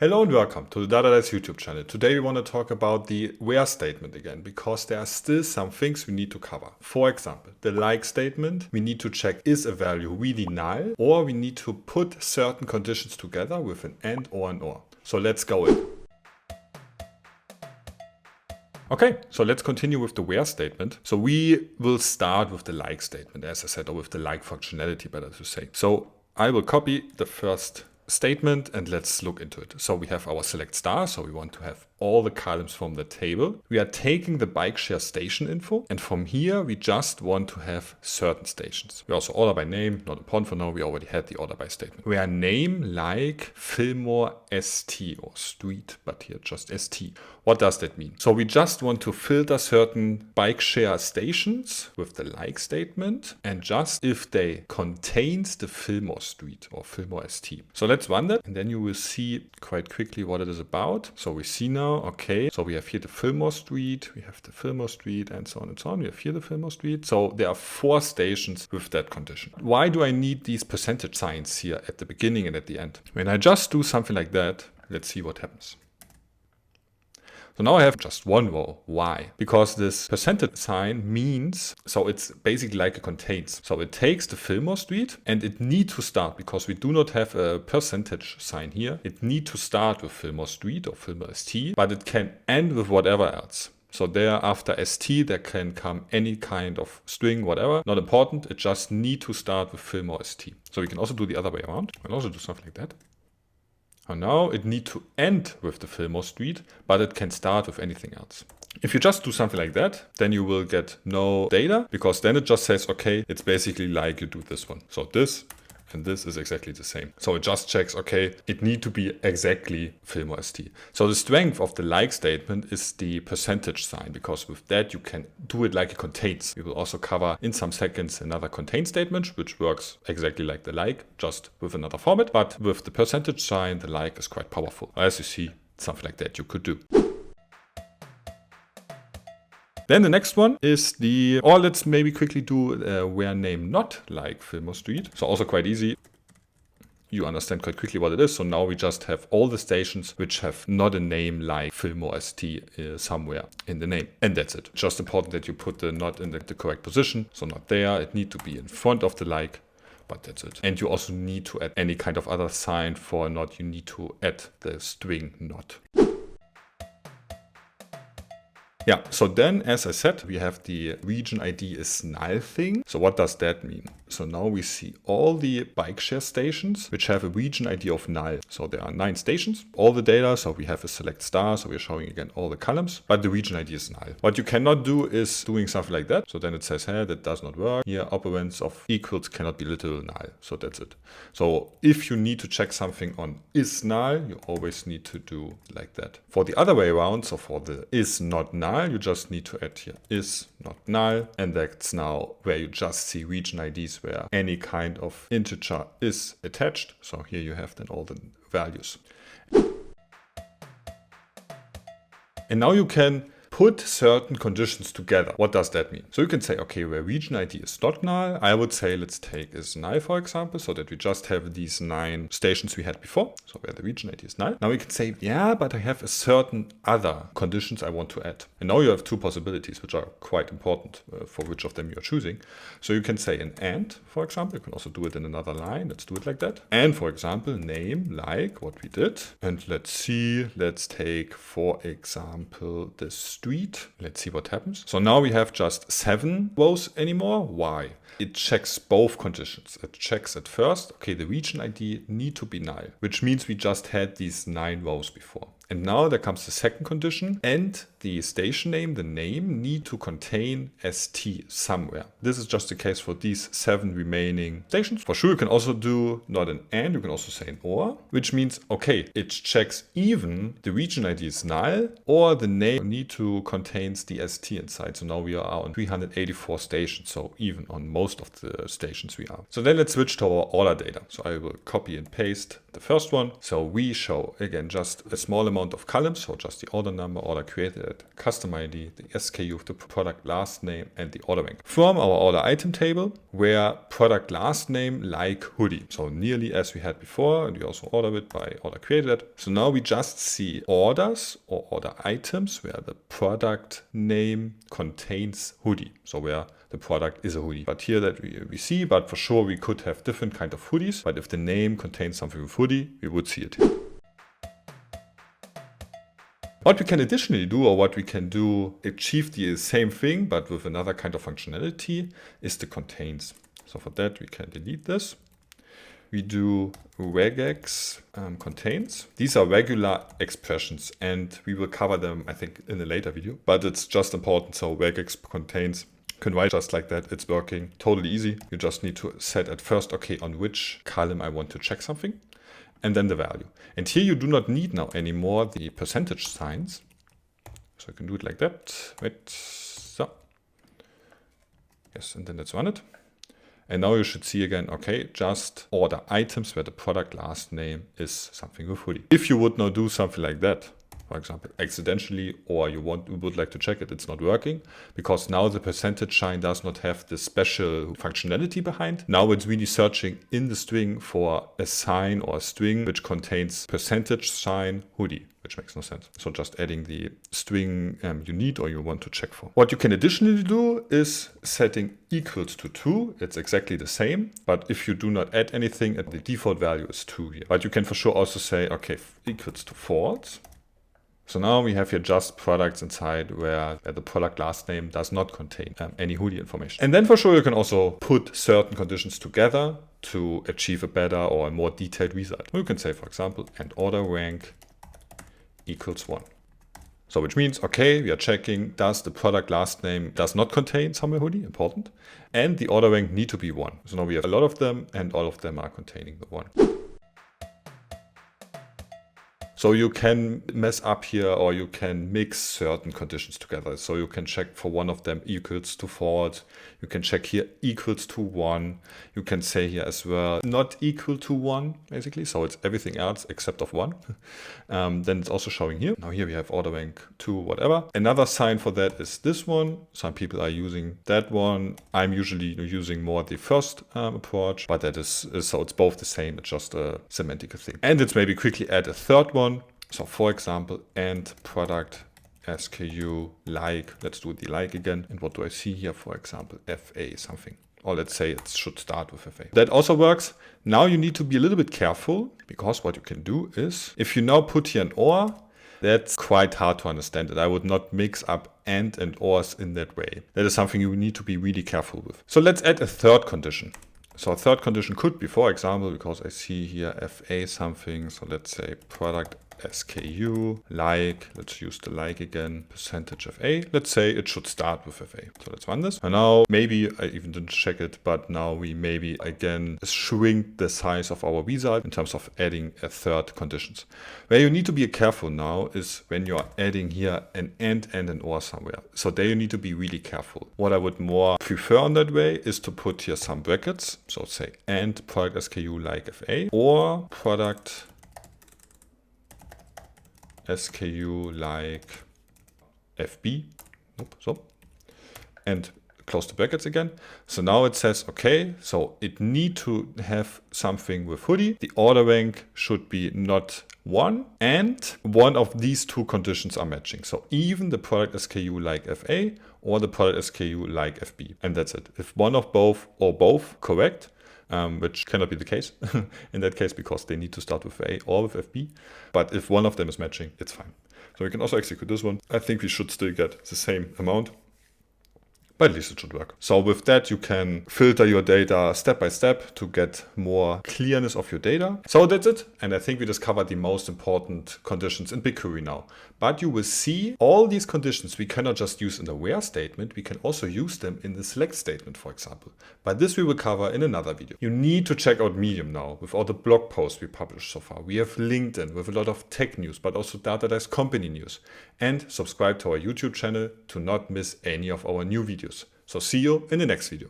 Hello and welcome to the Data.is YouTube channel. Today we want to talk about the where statement again, because there are still some things we need to cover. For example, the like statement, we need to check is a value really null, or we need to put certain conditions together with an and or an or. So let's go in. Okay, so let's continue with the where statement. So we will start with the like statement, as I said, or with the like functionality, better to say. So I will copy the first statement and let's look into it. So we have our select star, so we want to have all the columns from the table. We are taking the bike share station info, and from here we just want to have certain stations. We also order by name, not important for now, we already had the order by statement. Where name like Fillmore ST or street, but here just ST. What does that mean? So we just want to filter certain bike share stations with the like statement, and just if they contains the Fillmore street or Fillmore ST. So let's run that, and then you will see quite quickly what it is about. So we see now, okay, so we have here the Fillmore street, we have the Fillmore street, and so on and so on. We have here the Fillmore street. So there are 4 stations with that condition. Why do I need these percentage signs here at the beginning and at the end? When I just do something like that, let's see what happens. So now I have just one row. Why? Because this percentage sign means, so it's basically like it contains. So it takes the Fillmore street and it needs to start, because we do not have a percentage sign here. It needs to start with Fillmore street or Fillmore ST, but it can end with whatever else. So there after ST, there can come any kind of string, whatever. Not important. It just needs to start with Fillmore ST. So we can also do the other way around. We can also do something like that. And now it needs to end with the Fillmore street, but it can start with anything else. If you just do something like that, then you will get no data, because then it just says, okay, it's basically like you do this one. So this and this is exactly the same. So it just checks, okay, it need to be exactly Fillmore ST. So the strength of the like statement is the percentage sign, because with that you can do it like it contains. We will also cover in some seconds another contain statement, which works exactly like the like, just with another format. But with the percentage sign, the like is quite powerful. As you see, something like that you could do. Then the next one is or let's maybe quickly do where name not like Fillmore street. So also quite easy. You understand quite quickly what it is. So now we just have all the stations which have not a name like Fillmore ST somewhere in the name. And that's it. Just important that you put the not in the correct position. So not there. It needs to be in front of the like. But that's it. And you also need to add any kind of other sign for not. You need to add the string not. Yeah, so then, as I said, we have the region ID is null thing. So what does that mean? So now we see all the bike share stations which have a region ID of null. So there are 9 stations, all the data. So we have a select star. So we're showing again all the columns, but the region ID is null. What you cannot do is doing something like that. So then it says, hey, that does not work. Here, operands of equals cannot be literal null. So that's it. So if you need to check something on is null, you always need to do like that. For the other way around, so for the is not null, you just need to add here is not null, and that's now where you just see region IDs where any kind of integer is attached. So here you have then all the values. And now you can put certain conditions together. What does that mean? So you can say, okay, where region ID is not null, I would say let's take is null, for example, so that we just have these 9 stations we had before. So where the region ID is null. Now we can say, yeah, but I have a certain other conditions I want to add. And now you have 2 possibilities, which are quite important for which of them you're choosing. So you can say an and, for example. You can also do it in another line. Let's do it like that. And for example, name like what we did. And let's see, let's take, for example, the street. Let's see what happens. So now we have just 7 rows anymore. Why? It checks both conditions. It checks at first, okay, the region ID need to be null, which means we just had these 9 rows before. And now there comes the second condition, and the station name, the name, need to contain ST somewhere. This is just the case for these 7 remaining stations. For sure, you can also do not an and, you can also say an or, which means, okay, it checks even the region ID is null or the name need to contains the ST inside. So now we are on 384 stations, so even on most of the stations we are. So then let's switch to our order data. So I will copy and paste the first one. So we show, again, just a small amount amount of columns, so just the order number, order created, custom ID, the SKU of the product last name, and the order rank. From our order item table, where product last name like hoodie. So nearly as we had before, and we also order it by order created. So now we just see orders or order items where the product name contains hoodie. So where the product is a hoodie. But here that we see, but for sure we could have different kind of hoodies. But if the name contains something with hoodie, we would see it here. What we can additionally do, or what we can do, achieve the same thing, but with another kind of functionality, is the contains. So for that, we can delete this. We do regex contains. These are regular expressions, and we will cover them, I think, in a later video. But it's just important. So regex contains can write just like that. It's working totally easy. You just need to set at first, okay, on which column I want to check something, and then the value. And here you do not need now anymore the percentage signs. So you can do it like that. Wait, so. Yes, and then let's run it. And now you should see again, okay, just order items where the product last name is something with hoodie. If you would now do something like that, for example, accidentally, or you would like to check it, it's not working, because now the percentage sign does not have the special functionality behind. Now it's really searching in the string for a sign or a string which contains percentage sign hoodie, which makes no sense. So just adding the string you need or you want to check for. What you can additionally do is setting equals to 2. It's exactly the same, but if you do not add anything, the default value is 2 here. But you can for sure also say, okay, equals to false. So now we have here just products inside where the product last name does not contain any hoodie information. And then for sure you can also put certain conditions together to achieve a better or a more detailed result. You can say, for example, and order rank equals 1. So which means, okay, we are checking, does the product last name does not contain somewhere hoodie, important, and the order rank need to be 1. So now we have a lot of them and all of them are containing the 1. So you can mess up here, or you can mix certain conditions together. So you can check for one of them equals to false. You can check here equals to 1. You can say here as well not equal to 1, basically. So it's everything else except of 1. Then it's also showing here. Now here we have order rank 2, whatever. Another sign for that is this one. Some people are using that one. I'm usually using more the first approach, but that is, so it's both the same. It's just a semantic thing. And it's maybe quickly add a third one. So for example, and product SKU like, let's do the like again. And what do I see here? For example, FA something, or let's say it should start with FA. That also works. Now you need to be a little bit careful, because what you can do is, if you now put here an or, that's quite hard to understand it. I would not mix up and ors in that way. That is something you need to be really careful with. So let's add a third condition. So a third condition could be, for example, because I see here FA something. So let's say product SKU like, let's use the like again, percentage FA. Let's say it should start with FA. So let's run this. And now maybe I even didn't check it, but now we maybe again shrink the size of our result in terms of adding a third conditions. Where you need to be careful now is when you're adding here an and an or somewhere. So there you need to be really careful. What I would more prefer on that way is to put here some brackets. So say and product SKU like FA, or product SKU like FB, so, and close the brackets again. So now it says, okay, so it need to have something with hoodie. The order rank should be not 1, and one of these two conditions are matching. So even the product SKU like FA or the product SKU like FB, and that's it. If one of both or both correct, which cannot be the case in that case, because they need to start with A or with FB. But if one of them is matching, it's fine. So we can also execute this one. I think we should still get the same amount, but at least it should work. So with that, you can filter your data step by step to get more clearness of your data. So that's it. And I think we just covered the most important conditions in BigQuery now. But you will see all these conditions we cannot just use in the where statement. We can also use them in the select statement, for example. But this we will cover in another video. You need to check out Medium now with all the blog posts we published so far. We have LinkedIn with a lot of tech news, but also Datadice company news. And subscribe to our YouTube channel to not miss any of our new videos. So see you in the next video.